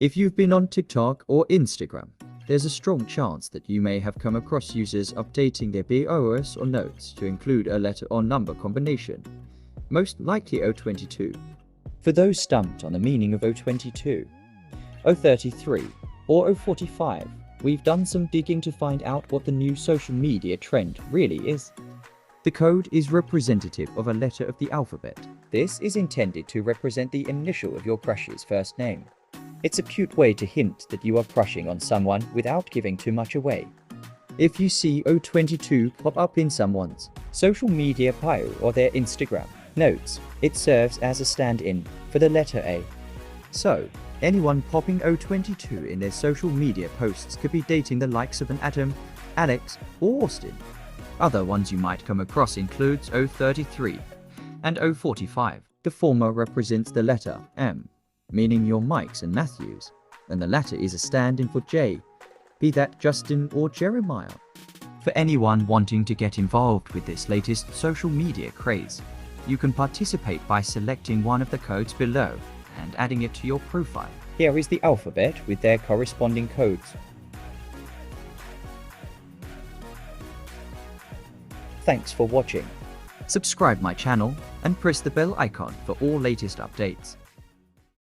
If you've been on TikTok or Instagram, there's a strong chance that you may have come across users updating their BOS or notes to include a letter or number combination, most likely o22. For those stumped on the meaning of o22, o33, or o45, we've done some digging to find out what the new social media trend really is. The code is representative of a letter of the alphabet. This is intended to represent the initial of your crush's first name. It's a cute way to hint that you are crushing on someone without giving too much away. If you see o22 pop up in someone's social media bio or their Instagram notes, it serves as a stand-in for the letter A. So, anyone popping o22 in their social media posts could be dating the likes of an Adam, Alex, or Austin. Other ones you might come across includes o33 and o45. The former represents the letter M, meaning your Mikes and Matthews, and the latter is a stand-in for J, be that Justin or Jeremiah. For anyone wanting to get involved with this latest social media craze, you can participate by selecting one of the codes below and adding it to your profile. Here is the alphabet with their corresponding codes. Thanks for watching. Subscribe my channel and press the bell icon for all latest updates.